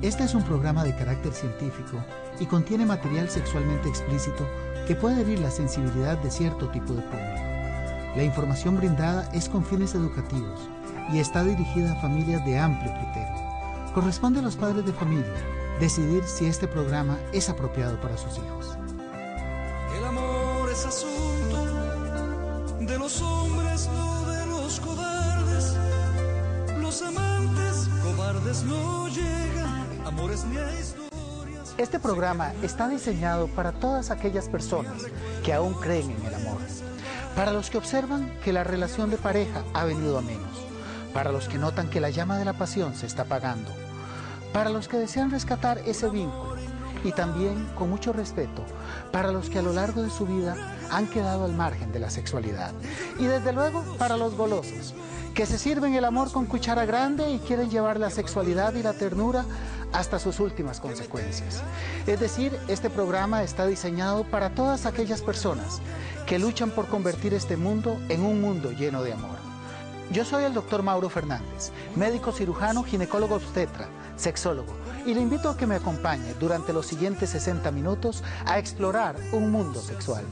Este es un programa de carácter científico y contiene material sexualmente explícito que puede herir la sensibilidad de cierto tipo de público. La información brindada es con fines educativos y está dirigida a familias de amplio criterio. Corresponde a los padres de familia decidir si este programa es apropiado para sus hijos. El amor es asunto de los hombres, no de los cobardes. Los amantes cobardes no llegan, amores ni a historias. Este programa está diseñado para todas aquellas personas que aún creen en el amor. Para los que observan que la relación de pareja ha venido a menos. Para los que notan que la llama de la pasión se está apagando. Para los que desean rescatar ese vínculo. Y también, con mucho respeto, para los que a lo largo de su vida han quedado al margen de la sexualidad. Y desde luego, para los golosos, que se sirven el amor con cuchara grande y quieren llevar la sexualidad y la ternura hasta sus últimas consecuencias. Es decir, este programa está diseñado para todas aquellas personas que luchan por convertir este mundo en un mundo lleno de amor. Yo soy el doctor Mauro Fernández, médico cirujano, ginecólogo obstetra, sexólogo, y le invito a que me acompañe durante los siguientes 60 minutos a explorar un mundo sexual.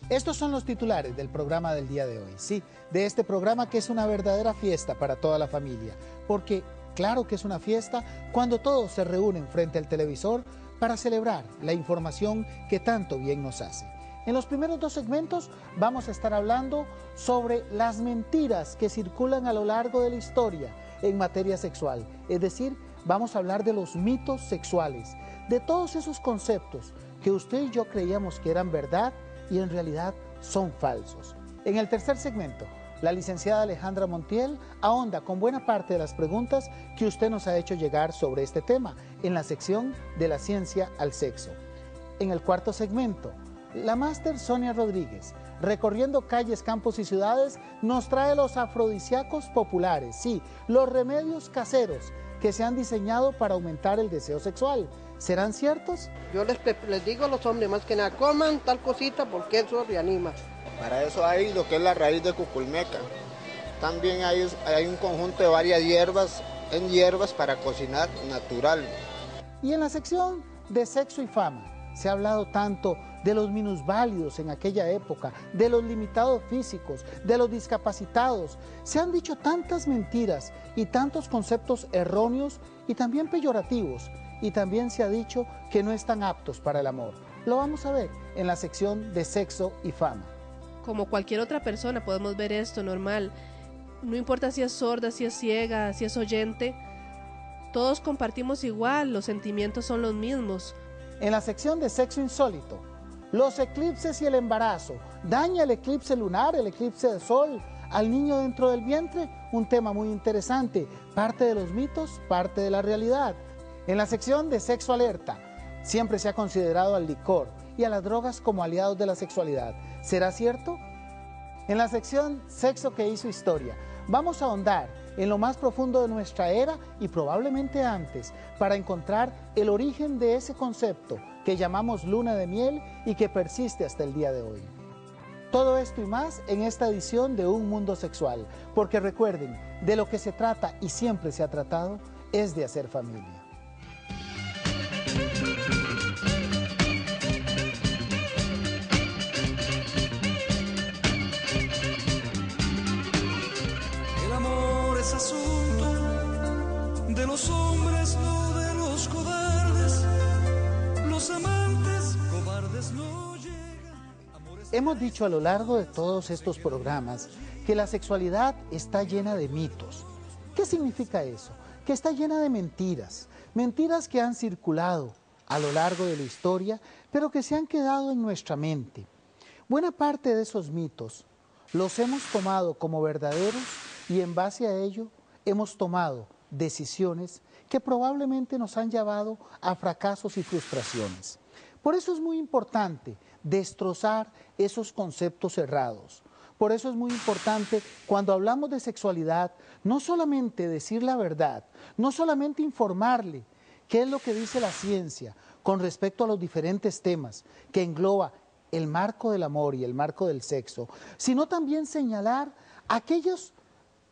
Estos son los titulares del programa del día de hoy, sí, de este programa que es una verdadera fiesta para toda la familia, porque claro que es una fiesta cuando todos se reúnen frente al televisor para celebrar la información que tanto bien nos hace. En los primeros dos segmentos vamos a estar hablando sobre las mentiras que circulan a lo largo de la historia en materia sexual, es decir, vamos a hablar de los mitos sexuales, de todos esos conceptos que usted y yo creíamos que eran verdad y en realidad son falsos. En el tercer segmento, la licenciada Alejandra Montiel ahonda con buena parte de las preguntas que usted nos ha hecho llegar sobre este tema en la sección de la ciencia al sexo. En el cuarto segmento, la máster Sonia Rodríguez, recorriendo calles, campos y ciudades, nos trae los afrodisíacos populares, sí, los remedios caseros que se han diseñado para aumentar el deseo sexual. ¿Serán ciertos? Yo les digo a los hombres más que nada, coman tal cosita porque eso reanima. Para eso hay lo que es la raíz de cuculmeca. También hay un conjunto de varias hierbas para cocinar natural. Y en la sección de sexo y fama, se ha hablado tanto de los minusválidos en aquella época, de los limitados físicos, de los discapacitados. Se han dicho tantas mentiras y tantos conceptos erróneos y también peyorativos. Y también se ha dicho que no están aptos para el amor. Lo vamos a ver en la sección de sexo y fama. Como cualquier otra persona podemos ver esto normal. No importa si es sorda, si es ciega, si es oyente. Todos compartimos igual, los sentimientos son los mismos. En la sección de sexo insólito, los eclipses y el embarazo. ¿Daña el eclipse lunar, el eclipse de sol al niño dentro del vientre? Un tema muy interesante, parte de los mitos, parte de la realidad. En la sección de sexo alerta, siempre se ha considerado al licor y a las drogas como aliados de la sexualidad. ¿Será cierto? En la sección sexo que hizo historia, vamos a ahondar en lo más profundo de nuestra era y probablemente antes, para encontrar el origen de ese concepto que llamamos luna de miel y que persiste hasta el día de hoy. Todo esto y más en esta edición de Un Mundo Sexual, porque recuerden, de lo que se trata y siempre se ha tratado es de hacer familia. El amor es asunto de los hombres, no de los cobardes. Los amantes cobardes no llegan. Hemos dicho a lo largo de todos estos programas que la sexualidad está llena de mitos. ¿Qué significa eso? Que está llena de mentiras, mentiras que han circulado a lo largo de la historia, pero que se han quedado en nuestra mente. Buena parte de esos mitos los hemos tomado como verdaderos y en base a ello hemos tomado decisiones que probablemente nos han llevado a fracasos y frustraciones. Por eso es muy importante destrozar esos conceptos cerrados. Por eso es muy importante cuando hablamos de sexualidad, no solamente decir la verdad, no solamente informarle qué es lo que dice la ciencia con respecto a los diferentes temas que engloba el marco del amor y el marco del sexo, sino también señalar aquellos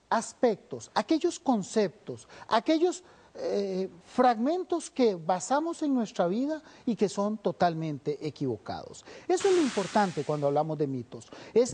aspectos, aquellos conceptos, aquellos fragmentos que basamos en nuestra vida y que son totalmente equivocados. Eso es lo importante cuando hablamos de mitos.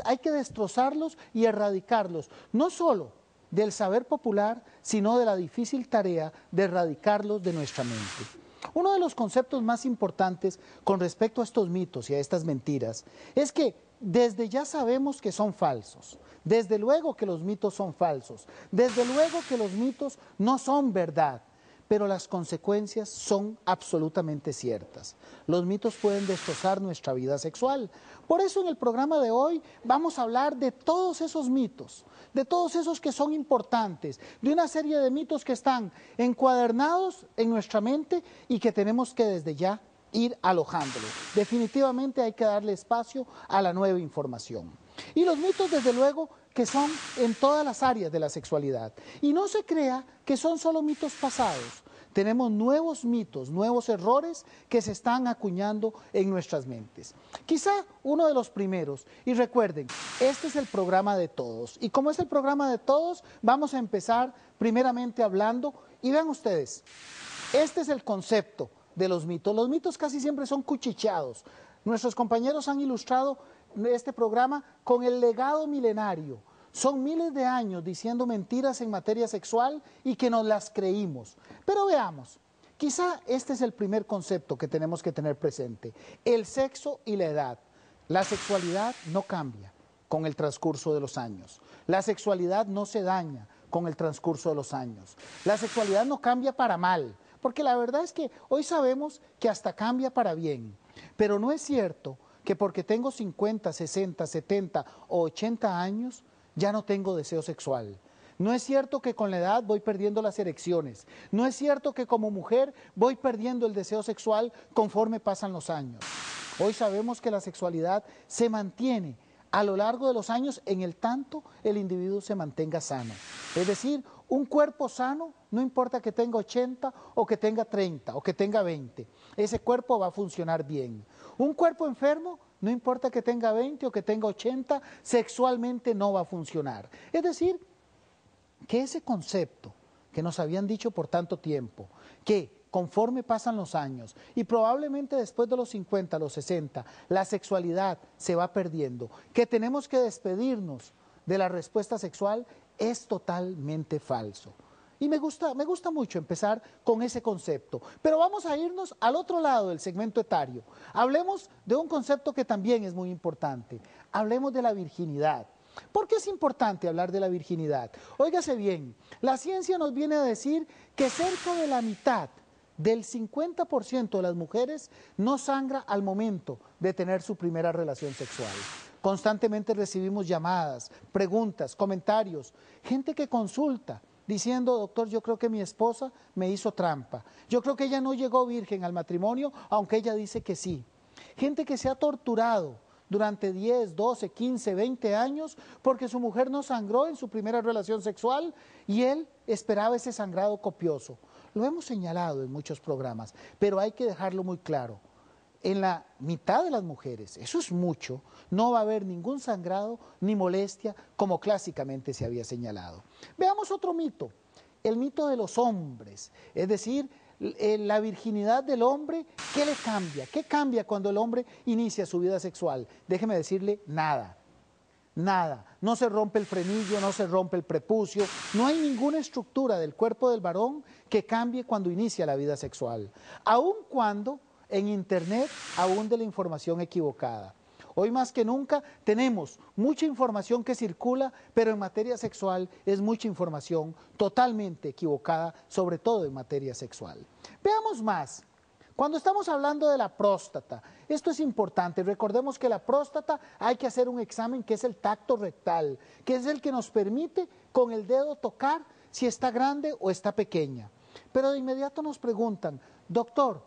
Hay que destrozarlos y erradicarlos, no solo del saber popular, sino de la difícil tarea de erradicarlos de nuestra mente. Uno de los conceptos más importantes con respecto a estos mitos y a estas mentiras es que desde ya sabemos que son falsos. Desde luego que los mitos son falsos. Desde luego que los mitos no son verdad. Pero las consecuencias son absolutamente ciertas. Los mitos pueden destrozar nuestra vida sexual. Por eso en el programa de hoy vamos a hablar de todos esos mitos, de todos esos que son importantes, de una serie de mitos que están encuadernados en nuestra mente y que tenemos que desde ya ir alojándolo. Definitivamente hay que darle espacio a la nueva información. Y los mitos, desde luego, que son en todas las áreas de la sexualidad. Y no se crea que son solo mitos pasados. Tenemos nuevos mitos, nuevos errores que se están acuñando en nuestras mentes. Quizá uno de los primeros, y recuerden, este es el programa de todos. Y como es el programa de todos, vamos a empezar primeramente hablando, y vean ustedes, este es el concepto de los mitos. Los mitos casi siempre son cuchicheados. Nuestros compañeros han ilustrado este programa con el legado milenario. Son miles de años diciendo mentiras en materia sexual y que nos las creímos. Pero veamos, quizá este es el primer concepto que tenemos que tener presente. El sexo y la edad. La sexualidad no cambia con el transcurso de los años. La sexualidad no se daña con el transcurso de los años. La sexualidad no cambia para mal, porque la verdad es que hoy sabemos que hasta cambia para bien. Pero no es cierto que porque tengo 50, 60, 70 o 80 años, ya no tengo deseo sexual. No es cierto que con la edad voy perdiendo las erecciones. No es cierto que como mujer voy perdiendo el deseo sexual conforme pasan los años. Hoy sabemos que la sexualidad se mantiene a lo largo de los años en el tanto el individuo se mantenga sano. Es decir, un cuerpo sano, no importa que tenga 80 o que tenga 30 o que tenga 20, ese cuerpo va a funcionar bien. Un cuerpo enfermo, no importa que tenga 20 o que tenga 80, sexualmente no va a funcionar. Es decir, que ese concepto que nos habían dicho por tanto tiempo, que conforme pasan los años y probablemente después de los 50, los 60, la sexualidad se va perdiendo, que tenemos que despedirnos de la respuesta sexual, es totalmente falso. Y me gusta mucho empezar con ese concepto. Pero vamos a irnos al otro lado del segmento etario. Hablemos de un concepto que también es muy importante. Hablemos de la virginidad. ¿Por qué es importante hablar de la virginidad? Óigase bien, la ciencia nos viene a decir que cerca de la mitad, del 50% de las mujeres no sangra al momento de tener su primera relación sexual. Constantemente recibimos llamadas, preguntas, comentarios, gente que consulta diciendo, doctor, yo creo que mi esposa me hizo trampa. Yo creo que ella no llegó virgen al matrimonio, aunque ella dice que sí. Gente que se ha torturado durante 10, 12, 15, 20 años porque su mujer no sangró en su primera relación sexual y él esperaba ese sangrado copioso. Lo hemos señalado en muchos programas, pero hay que dejarlo muy claro. En la mitad de las mujeres, eso es mucho, no va a haber ningún sangrado ni molestia como clásicamente se había señalado. Veamos otro mito, el mito de los hombres, es decir, la virginidad del hombre, ¿qué le cambia? ¿Qué cambia cuando el hombre inicia su vida sexual? Déjeme decirle, nada. Nada, no se rompe el frenillo, no se rompe el prepucio, no hay ninguna estructura del cuerpo del varón que cambie cuando inicia la vida sexual, aun cuando en internet abunde la información equivocada. Hoy más que nunca tenemos mucha información que circula, pero en materia sexual es mucha información totalmente equivocada, sobre todo en materia sexual. Veamos más. Cuando estamos hablando de la próstata, esto es importante, recordemos que la próstata hay que hacer un examen que es el tacto rectal, que es el que nos permite con el dedo tocar si está grande o está pequeña. Pero de inmediato nos preguntan, doctor,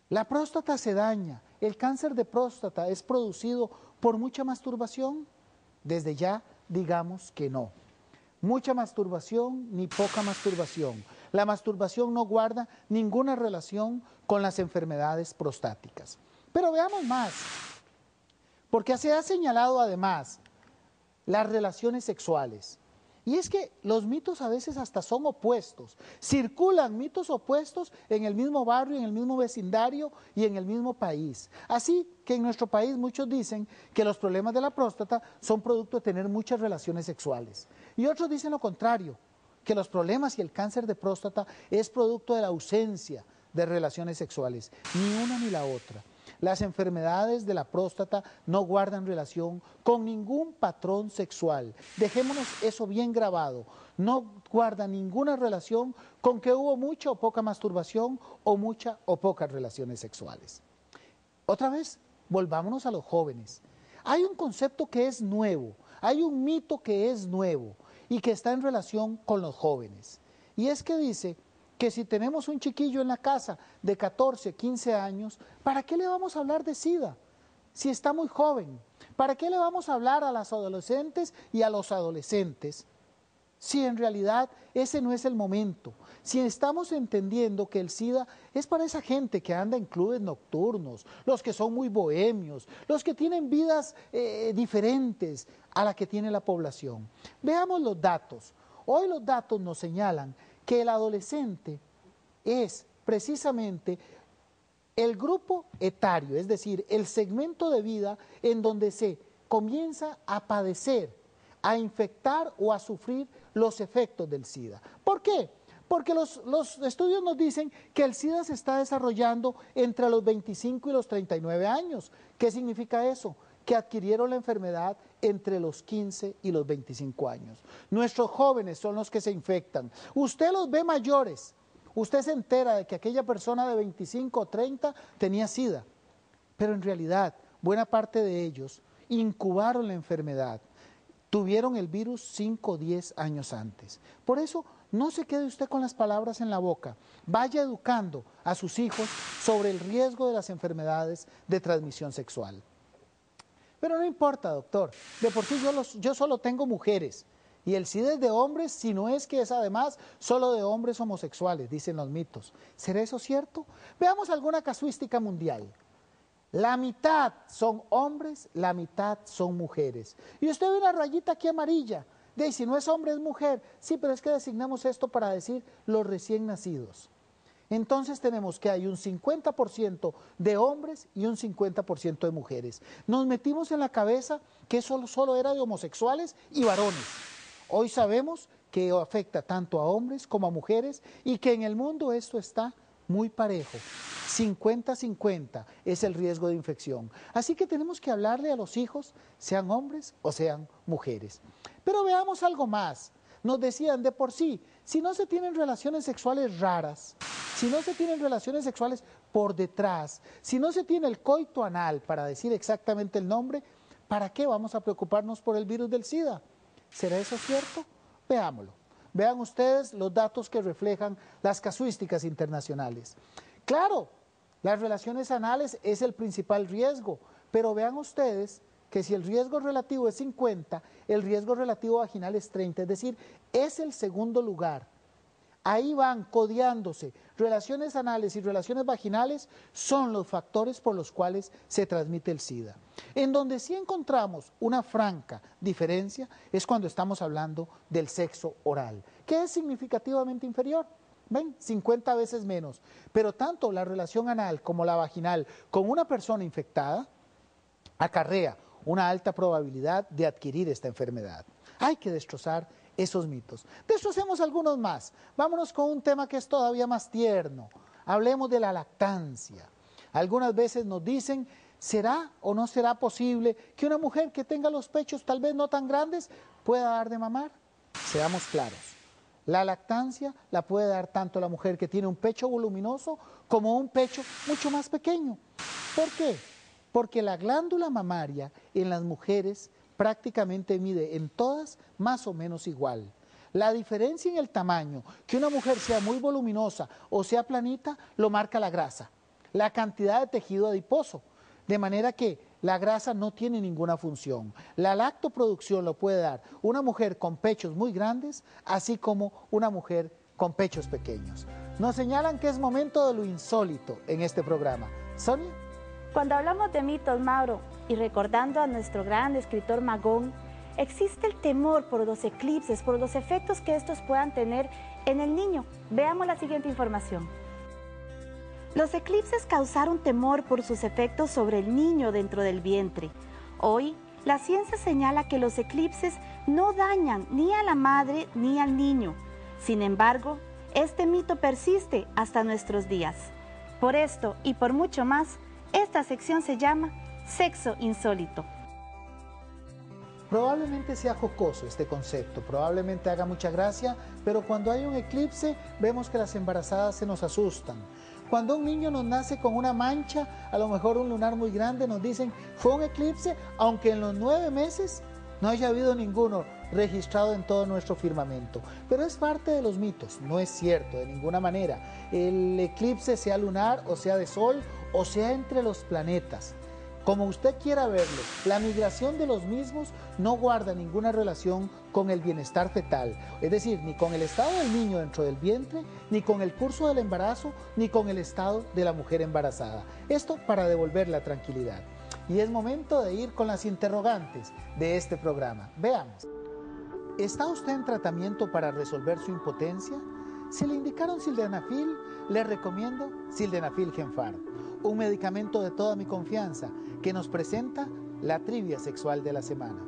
La próstata se daña. El cáncer de próstata es producido por mucha masturbación. Desde ya digamos que no. Mucha masturbación ni poca masturbación. La masturbación no guarda ninguna relación con las enfermedades prostáticas. Pero veamos más, porque se ha señalado además las relaciones sexuales. Y es que los mitos a veces hasta son opuestos. Circulan mitos opuestos en el mismo barrio, en el mismo vecindario y en el mismo país. Así que en nuestro país muchos dicen que los problemas de la próstata son producto de tener muchas relaciones sexuales. Y otros dicen lo contrario, que los problemas y el cáncer de próstata es producto de la ausencia de relaciones sexuales. Ni una ni la otra. Las enfermedades de la próstata no guardan relación con ningún patrón sexual. Dejémonos eso bien grabado. No guarda ninguna relación con que hubo mucha o poca masturbación o mucha o pocas relaciones sexuales. Otra vez, volvámonos a los jóvenes. Hay un concepto que es nuevo, hay un mito que es nuevo y que está en relación con los jóvenes. Y es que dice que si tenemos un chiquillo en la casa de 14, 15 años, ¿para qué le vamos a hablar de SIDA? Si está muy joven. ¿Para qué le vamos a hablar a las adolescentes y a los adolescentes? Si en realidad ese no es el momento. Si estamos entendiendo que el SIDA es para esa gente que anda en clubes nocturnos, los que son muy bohemios, los que tienen vidas diferentes a la que tiene la población. Veamos los datos. Hoy los datos nos señalan que el adolescente es precisamente el grupo etario, es decir, el segmento de vida en donde se comienza a padecer, a infectar o a sufrir los efectos del SIDA. ¿Por qué? Porque los estudios nos dicen que el SIDA se está desarrollando entre los 25 y los 39 años. ¿Qué significa eso? Que adquirieron la enfermedad entre los 15 y los 25 años. Nuestros jóvenes son los que se infectan. Usted los ve mayores, usted se entera de que aquella persona de 25 o 30 tenía SIDA, pero en realidad buena parte de ellos incubaron la enfermedad, tuvieron el virus 5 o 10 años antes. Por eso no se quede usted con las palabras en la boca, vaya educando a sus hijos sobre el riesgo de las enfermedades de transmisión sexual. Pero no importa, doctor, de por sí yo solo tengo mujeres y el SIDA es de hombres, si no es que es además solo de hombres homosexuales, dicen los mitos. ¿Será eso cierto? Veamos alguna casuística mundial. La mitad son hombres, la mitad son mujeres. Y usted ve una rayita aquí amarilla, de ahí si no es hombre es mujer, sí, pero es que designamos esto para decir los recién nacidos. Entonces tenemos que hay un 50% de hombres y un 50% de mujeres. Nos metimos en la cabeza que eso solo era de homosexuales y varones. Hoy sabemos que afecta tanto a hombres como a mujeres y que en el mundo esto está muy parejo. 50-50 es el riesgo de infección. Así que tenemos que hablarle a los hijos, sean hombres o sean mujeres. Pero veamos algo más. Nos decían de por sí, si no se tienen relaciones sexuales raras, si no se tienen relaciones sexuales por detrás, si no se tiene el coito anal, para decir exactamente el nombre, ¿para qué vamos a preocuparnos por el virus del SIDA? ¿Será eso cierto? Veámoslo. Vean ustedes los datos que reflejan las casuísticas internacionales. Claro, las relaciones anales es el principal riesgo, pero vean ustedes que si el riesgo relativo es 50, el riesgo relativo vaginal es 30, es decir, es el segundo lugar. Ahí van codeándose. Relaciones anales y relaciones vaginales son los factores por los cuales se transmite el SIDA. En donde sí encontramos una franca diferencia es cuando estamos hablando del sexo oral, que es significativamente inferior. ¿Ven? 50 veces menos. Pero tanto la relación anal como la vaginal con una persona infectada acarrea una alta probabilidad de adquirir esta enfermedad. Hay que destrozar esos mitos. Destrocemos algunos más. Vámonos con un tema que es todavía más tierno. Hablemos de la lactancia. Algunas veces nos dicen, ¿será o no será posible que una mujer que tenga los pechos tal vez no tan grandes pueda dar de mamar? Seamos claros. La lactancia la puede dar tanto la mujer que tiene un pecho voluminoso como un pecho mucho más pequeño. ¿Por qué? Porque la glándula mamaria en las mujeres prácticamente mide en todas más o menos igual. La diferencia en el tamaño, que una mujer sea muy voluminosa o sea planita, lo marca la grasa. la cantidad de tejido adiposo, de manera que la grasa no tiene ninguna función. La lactoproducción lo puede dar una mujer con pechos muy grandes, así como una mujer con pechos pequeños. Nos señalan que es momento de lo insólito en este programa. Sonia. Cuando hablamos de mitos, Mauro, y recordando a nuestro gran escritor Magón, existe el temor por los eclipses, por los efectos que estos puedan tener en el niño. Veamos la siguiente información. Los eclipses causaron temor por sus efectos sobre el niño dentro del vientre. Hoy, la ciencia señala que los eclipses no dañan ni a la madre ni al niño. Sin embargo, este mito persiste hasta nuestros días. Por esto y por mucho más, esta sección se llama Sexo Insólito. Probablemente sea jocoso este concepto, probablemente haga mucha gracia, pero cuando hay un eclipse vemos que las embarazadas se nos asustan. Cuando un niño nos nace con una mancha, a lo mejor un lunar muy grande, nos dicen fue un eclipse, aunque en los 9 meses no haya habido ninguno registrado en todo nuestro firmamento. Pero es parte de los mitos, no es cierto de ninguna manera. El eclipse sea lunar o sea de sol o sea entre los planetas. Como usted quiera verlo, la migración de los mismos no guarda ninguna relación con el bienestar fetal, es decir, ni con el estado del niño dentro del vientre, ni con el curso del embarazo, ni con el estado de la mujer embarazada. Esto para devolver la tranquilidad. Y es momento de ir con las interrogantes de este programa. Veamos. ¿Está usted en tratamiento para resolver su impotencia? Si le indicaron sildenafil, le recomiendo Sildenafil Genfar, un medicamento de toda mi confianza que nos presenta la trivia sexual de la semana.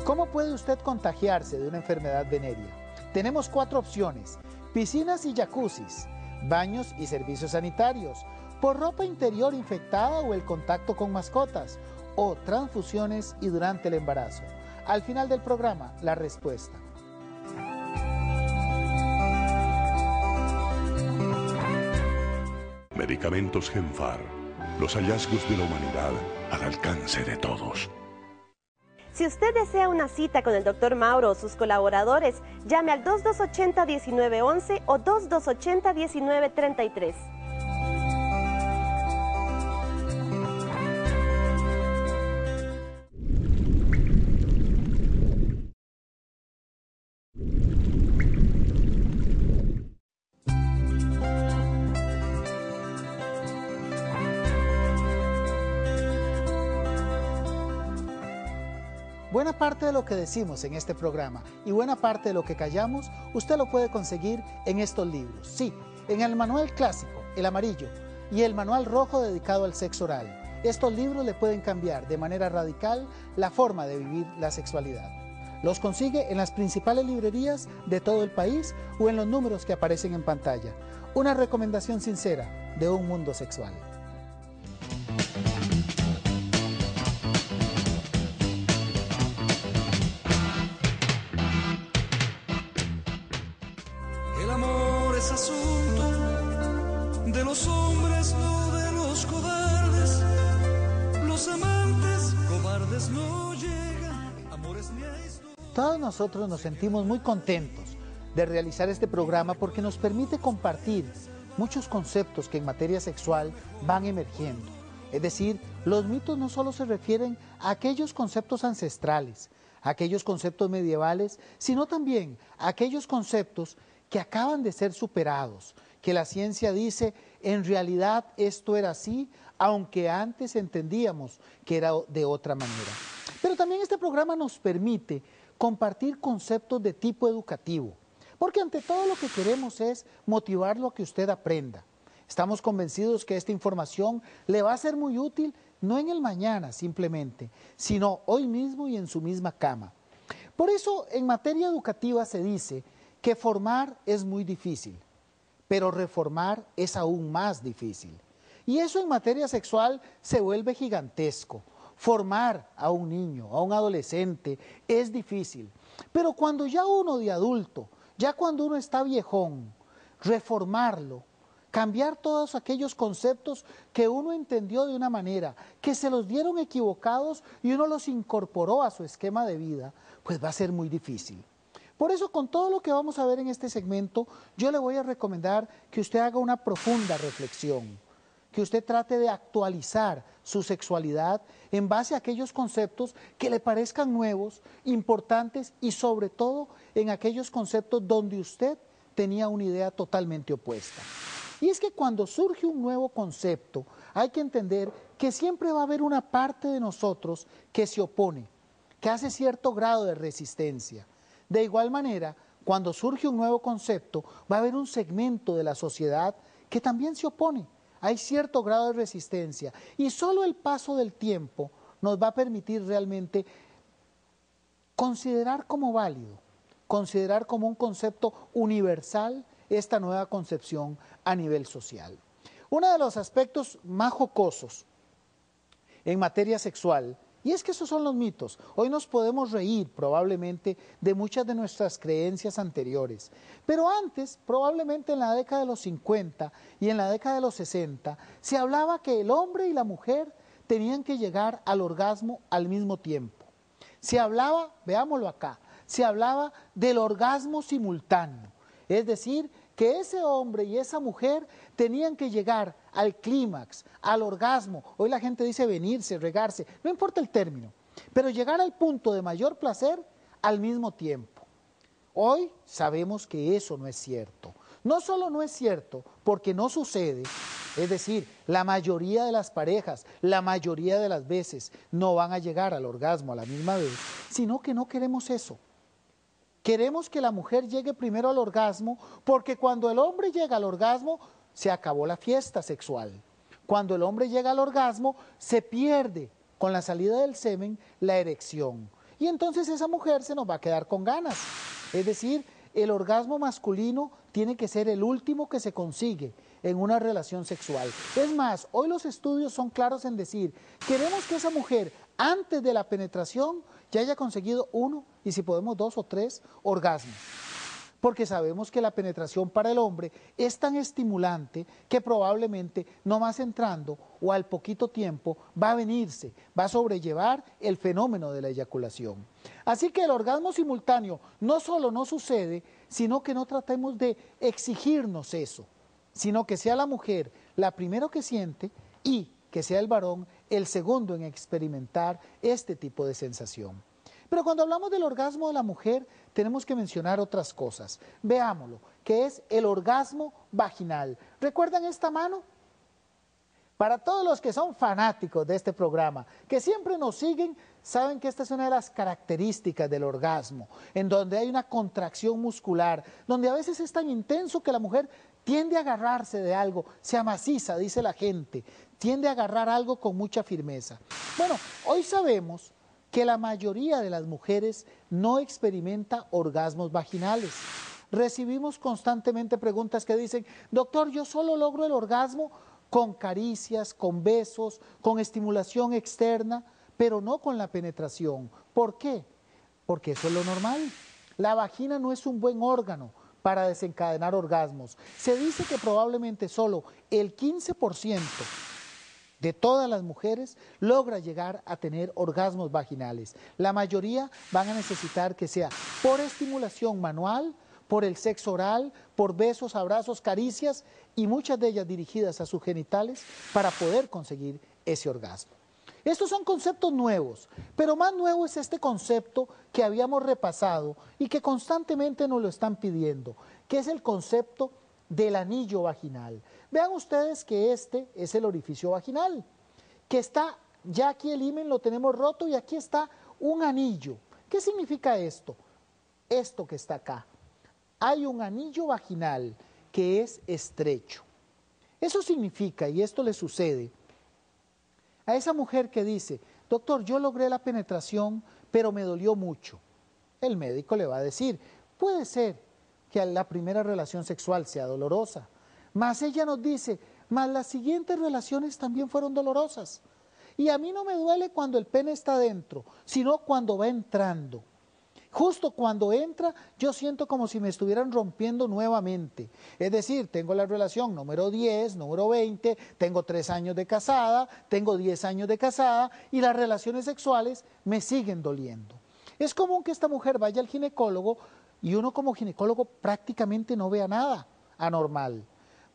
¿Cómo puede usted contagiarse de una enfermedad venérea? Tenemos 4 opciones: piscinas y jacuzzis, baños y servicios sanitarios, por ropa interior infectada o el contacto con mascotas, o transfusiones y durante el embarazo. Al final del programa, la respuesta. Medicamentos Genfar, los hallazgos de la humanidad al alcance de todos. Si usted desea una cita con el Dr. Mauro o sus colaboradores, llame al 2280-1911 o 2280-1933. Buena parte de lo que decimos en este programa y buena parte de lo que callamos, usted lo puede conseguir en estos libros. Sí, en el manual clásico, el amarillo, y el manual rojo dedicado al sexo oral. Estos libros le pueden cambiar de manera radical la forma de vivir la sexualidad. Los consigue en las principales librerías de todo el país o en los números que aparecen en pantalla. Una recomendación sincera de un mundo sexual. El amor es asunto de los hombres, no de los cobardes. Los amantes cobardes no llegan, amores ni a esto. Todos nosotros nos sentimos muy contentos de realizar este programa porque nos permite compartir muchos conceptos que en materia sexual van emergiendo. Es decir, los mitos no solo se refieren a aquellos conceptos ancestrales, a aquellos conceptos medievales, sino también a aquellos conceptos que acaban de ser superados, que la ciencia dice, en realidad esto era así, aunque antes entendíamos que era de otra manera. Pero también este programa nos permite compartir conceptos de tipo educativo, porque ante todo lo que queremos es motivarlo a que usted aprenda. Estamos convencidos que esta información le va a ser muy útil, no en el mañana simplemente, sino hoy mismo y en su misma cama. Por eso, en materia educativa se dice que formar es muy difícil, pero reformar es aún más difícil. Y eso en materia sexual se vuelve gigantesco. Formar a un niño, a un adolescente, es difícil. Pero cuando ya uno de adulto, ya cuando uno está viejón, reformarlo, cambiar todos aquellos conceptos que uno entendió de una manera, que se los dieron equivocados y uno los incorporó a su esquema de vida, pues va a ser muy difícil. Por eso, con todo lo que vamos a ver en este segmento, yo le voy a recomendar que usted haga una profunda reflexión, que usted trate de actualizar su sexualidad en base a aquellos conceptos que le parezcan nuevos, importantes y sobre todo en aquellos conceptos donde usted tenía una idea totalmente opuesta. Y es que cuando surge un nuevo concepto, hay que entender que siempre va a haber una parte de nosotros que se opone, que hace cierto grado de resistencia. De igual manera, cuando surge un nuevo concepto, va a haber un segmento de la sociedad que también se opone. Hay cierto grado de resistencia y solo el paso del tiempo nos va a permitir realmente considerar como válido, considerar como un concepto universal esta nueva concepción a nivel social. Uno de los aspectos más jocosos en materia sexual, y es que esos son los mitos. Hoy nos podemos reír probablemente de muchas de nuestras creencias anteriores, pero antes, probablemente en la década de los 50 y en la década de los 60, se hablaba que el hombre y la mujer tenían que llegar al orgasmo al mismo tiempo. Se hablaba, veámoslo acá, se hablaba del orgasmo simultáneo, es decir, que ese hombre y esa mujer tenían que llegar al clímax, al orgasmo. Hoy la gente dice venirse, regarse, no importa el término, pero llegar al punto de mayor placer al mismo tiempo. Hoy sabemos que eso no es cierto. No solo no es cierto porque no sucede, es decir, la mayoría de las parejas, la mayoría de las veces no van a llegar al orgasmo a la misma vez, sino que no queremos eso. Queremos que la mujer llegue primero al orgasmo porque cuando el hombre llega al orgasmo se acabó la fiesta sexual. Cuando el hombre llega al orgasmo se pierde con la salida del semen la erección. Y entonces esa mujer se nos va a quedar con ganas. Es decir, el orgasmo masculino tiene que ser el último que se consigue en una relación sexual. Es más, hoy los estudios son claros en decir, queremos que esa mujer antes de la penetración ya haya conseguido 1 y si podemos 2 o 3 orgasmos. Porque sabemos que la penetración para el hombre es tan estimulante que probablemente no más entrando o al poquito tiempo va a venirse, va a sobrellevar el fenómeno de la eyaculación. Así que el orgasmo simultáneo no solo no sucede, sino que no tratemos de exigirnos eso, sino que sea la mujer la primera que siente y que sea el varón el segundo en experimentar este tipo de sensación. Pero cuando hablamos del orgasmo de la mujer, tenemos que mencionar otras cosas. Veámoslo, que es el orgasmo vaginal. ¿Recuerdan esta mano? Para todos los que son fanáticos de este programa, que siempre nos siguen, saben que esta es una de las características del orgasmo, en donde hay una contracción muscular, donde a veces es tan intenso que la mujer tiende a agarrarse de algo, se amaciza, dice la gente, tiende a agarrar algo con mucha firmeza. Bueno, hoy sabemos que la mayoría de las mujeres no experimenta orgasmos vaginales. Recibimos constantemente preguntas que dicen, doctor, yo solo logro el orgasmo con caricias, con besos, con estimulación externa, pero no con la penetración. ¿Por qué? Porque eso es lo normal. La vagina no es un buen órgano para desencadenar orgasmos. Se dice que probablemente solo el 15% de todas las mujeres logra llegar a tener orgasmos vaginales. La mayoría van a necesitar que sea por estimulación manual, por el sexo oral, por besos, abrazos, caricias y muchas de ellas dirigidas a sus genitales para poder conseguir ese orgasmo. Estos son conceptos nuevos, pero más nuevo es este concepto que habíamos repasado y que constantemente nos lo están pidiendo, que es el concepto del anillo vaginal. Vean ustedes que este es el orificio vaginal, que está, ya aquí el himen lo tenemos roto y aquí está un anillo. ¿Qué significa esto? Esto que está acá. Hay un anillo vaginal que es estrecho. Eso significa, y esto le sucede a esa mujer que dice, doctor, yo logré la penetración, pero me dolió mucho. El médico le va a decir, puede ser que la primera relación sexual sea dolorosa, mas ella nos dice, mas las siguientes relaciones también fueron dolorosas. Y a mí no me duele cuando el pene está dentro, sino cuando va entrando. Justo cuando entra, yo siento como si me estuvieran rompiendo nuevamente. Es decir, tengo la relación número 10, número 20, tengo 3 años de casada, tengo 10 años de casada y las relaciones sexuales me siguen doliendo. Es común que esta mujer vaya al ginecólogo y uno como ginecólogo prácticamente no vea nada anormal.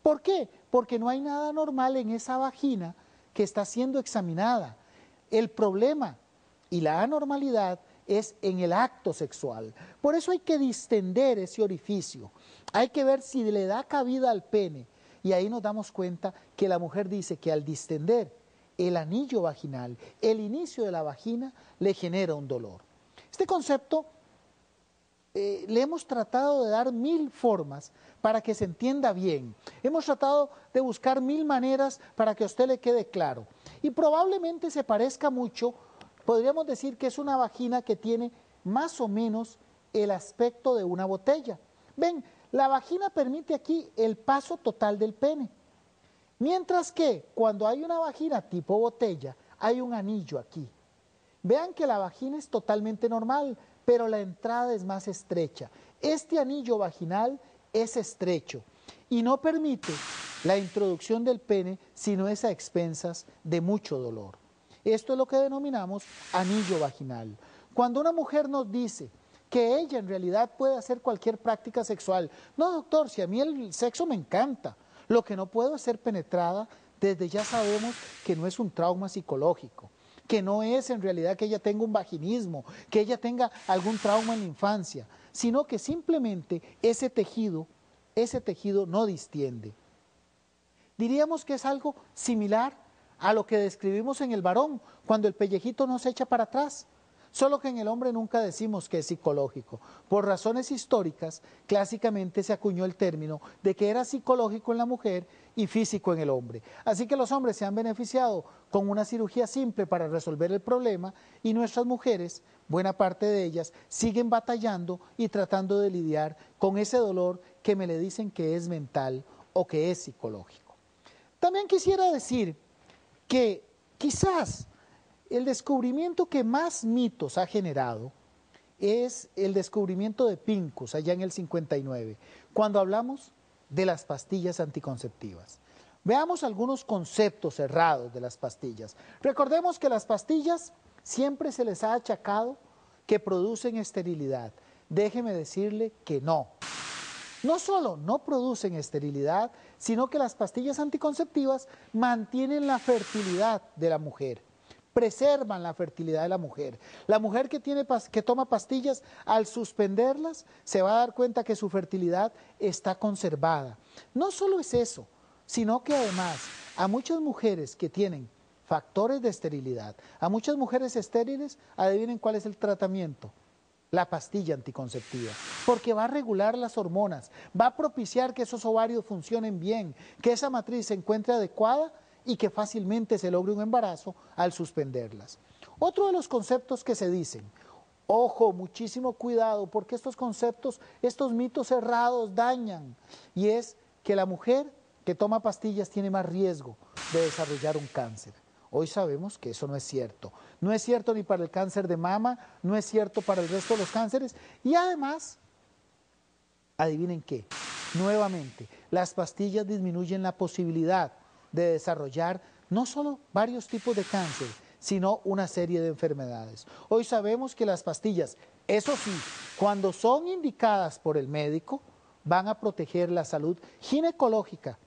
¿Por qué? Porque no hay nada normal en esa vagina que está siendo examinada. El problema y la anormalidad es en el acto sexual. Por eso hay que distender ese orificio. Hay que ver si le da cabida al pene. Y ahí nos damos cuenta que la mujer dice que al distender el anillo vaginal, el inicio de la vagina, le genera un dolor. Este concepto le hemos tratado de dar 1000 formas para que se entienda bien. Hemos tratado de buscar 1000 maneras para que a usted le quede claro. Y probablemente se parezca mucho, podríamos decir que es una vagina que tiene más o menos el aspecto de una botella. Ven, la vagina permite aquí el paso total del pene. Mientras que cuando hay una vagina tipo botella, hay un anillo aquí. Vean que la vagina es totalmente normal, pero la entrada es más estrecha. Este anillo vaginal es estrecho y no permite la introducción del pene, sino es a expensas de mucho dolor. Esto es lo que denominamos anillo vaginal. Cuando una mujer nos dice que ella en realidad puede hacer cualquier práctica sexual, no doctor, si a mí el sexo me encanta, lo que no puedo es ser penetrada, desde ya sabemos que no es un trauma psicológico, que no es en realidad que ella tenga un vaginismo, que ella tenga algún trauma en la infancia, sino que simplemente ese tejido no distiende. Diríamos que es algo similar a lo que describimos en el varón, cuando el pellejito no se echa para atrás, solo que en el hombre nunca decimos que es psicológico. Por razones históricas, clásicamente se acuñó el término de que era psicológico en la mujer y físico en el hombre. Así que los hombres se han beneficiado con una cirugía simple para resolver el problema y nuestras mujeres, buena parte de ellas, siguen batallando y tratando de lidiar con ese dolor que me le dicen que es mental o que es psicológico. También quisiera decir que quizás el descubrimiento que más mitos ha generado es el descubrimiento de Pincus allá en el 59, cuando hablamos de las pastillas anticonceptivas. Veamos algunos conceptos errados de las pastillas. Recordemos que las pastillas siempre se les ha achacado que producen esterilidad. Déjeme decirle que no. No solo no producen esterilidad, sino que las pastillas anticonceptivas mantienen la fertilidad de la mujer, preservan la fertilidad de la mujer. La mujer que toma pastillas, al suspenderlas, se va a dar cuenta que su fertilidad está conservada. No solo es eso, sino que además a muchas mujeres que tienen factores de esterilidad, a muchas mujeres estériles, adivinen cuál es el tratamiento. La pastilla anticonceptiva, porque va a regular las hormonas, va a propiciar que esos ovarios funcionen bien, que esa matriz se encuentre adecuada y que fácilmente se logre un embarazo al suspenderlas. Otro de los conceptos que se dicen, ojo, muchísimo cuidado, porque estos conceptos, estos mitos errados dañan, y es que la mujer que toma pastillas tiene más riesgo de desarrollar un cáncer. Hoy sabemos que eso no es cierto. No es cierto ni para el cáncer de mama, no es cierto para el resto de los cánceres. Y además, adivinen qué, nuevamente, las pastillas disminuyen la posibilidad de desarrollar no solo varios tipos de cáncer, sino una serie de enfermedades. Hoy sabemos que las pastillas, eso sí, cuando son indicadas por el médico, van a proteger la salud ginecológica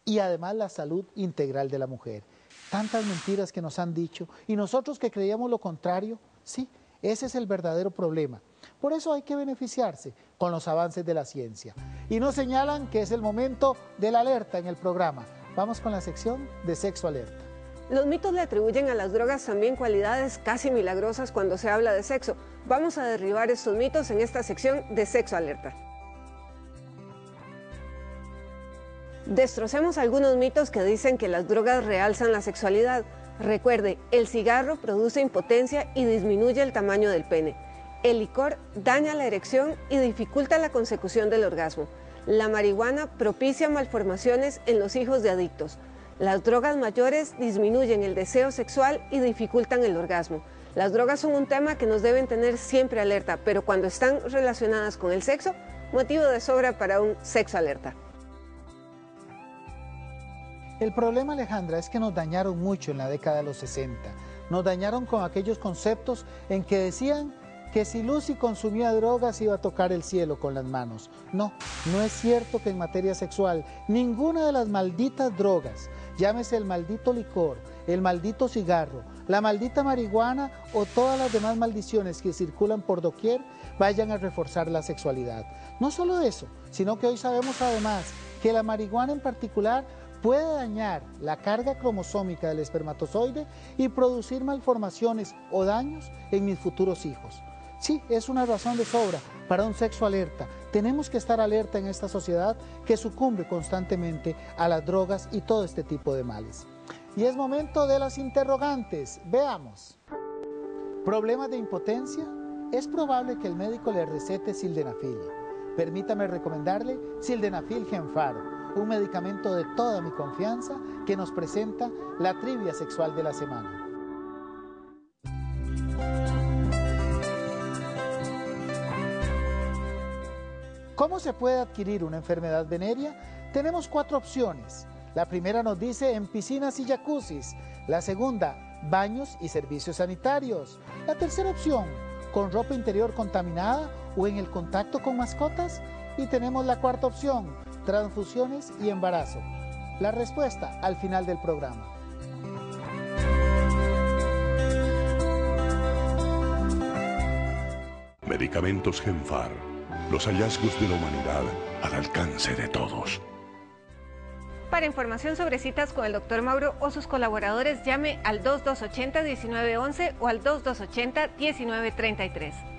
y además la salud integral de la mujer. Tantas mentiras que nos han dicho y nosotros que creíamos lo contrario, sí, ese es el verdadero problema. Por eso hay que beneficiarse con los avances de la ciencia. Y nos señalan que es el momento de la alerta en el programa. Vamos con la sección de Sexo Alerta. Los mitos le atribuyen a las drogas también cualidades casi milagrosas cuando se habla de sexo. Vamos a derribar estos mitos en esta sección de Sexo Alerta. Destrocemos algunos mitos que dicen que las drogas realzan la sexualidad. Recuerde, el cigarro produce impotencia y disminuye el tamaño del pene. El licor daña la erección y dificulta la consecución del orgasmo. La marihuana propicia malformaciones en los hijos de adictos. Las drogas mayores disminuyen el deseo sexual y dificultan el orgasmo. Las drogas son un tema que nos deben tener siempre alerta, pero cuando están relacionadas con el sexo, motivo de sobra para un Sexo Alerta. El problema, Alejandra, es que nos dañaron mucho en la década de los 60. Nos dañaron con aquellos conceptos en que decían que si Lucy consumía drogas iba a tocar el cielo con las manos. No, no es cierto que en materia sexual ninguna de las malditas drogas, llámese el maldito licor, el maldito cigarro, la maldita marihuana o todas las demás maldiciones que circulan por doquier, vayan a reforzar la sexualidad. No solo eso, sino que hoy sabemos además que la marihuana en particular puede dañar la carga cromosómica del espermatozoide y producir malformaciones o daños en mis futuros hijos. Sí, es una razón de sobra para un sexo alerta. Tenemos que estar alerta en esta sociedad que sucumbe constantemente a las drogas y todo este tipo de males. Y es momento de las interrogantes. Veamos. ¿Problemas de impotencia? Es probable que el médico le recete sildenafil. Permítame recomendarle Sildenafil Genfaro, un medicamento de toda mi confianza que nos presenta la trivia sexual de la semana. ¿Cómo se puede adquirir una enfermedad venérea? Tenemos 4 opciones. La primera nos dice en piscinas y jacuzzis. La segunda, baños y servicios sanitarios. La tercera opción, con ropa interior contaminada o en el contacto con mascotas. Y tenemos la cuarta opción, transfusiones y embarazo. La respuesta al final del programa. Medicamentos Genfar. Los hallazgos de la humanidad al alcance de todos. Para información sobre citas con el Dr. Mauro o sus colaboradores, llame al 2280-1911 o al 2280-1933.